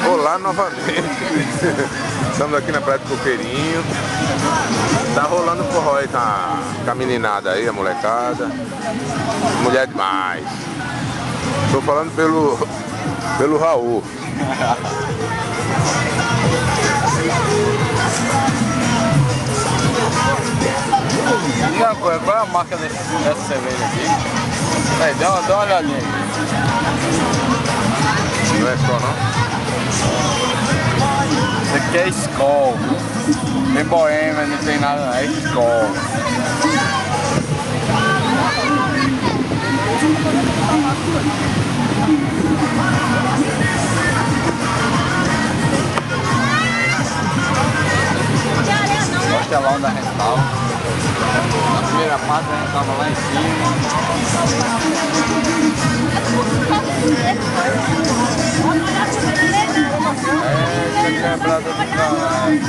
Olá novamente. Estamos aqui na Praia do Coqueirinho. Tá rolando forró aí com a meninada aí, a molecada. Mulher demais. Tô falando pelo Raul. Uma coisa, qual é a marca dessa cerveja aqui? Aí, dá uma olhadinha aí. Não é só não? Isso aqui é Skol. Tem Boêmia, não tem nada, não. É Skol. Costelão da Rental. Na primeira parte a gente tava lá em cima. É, quebrada do caralho.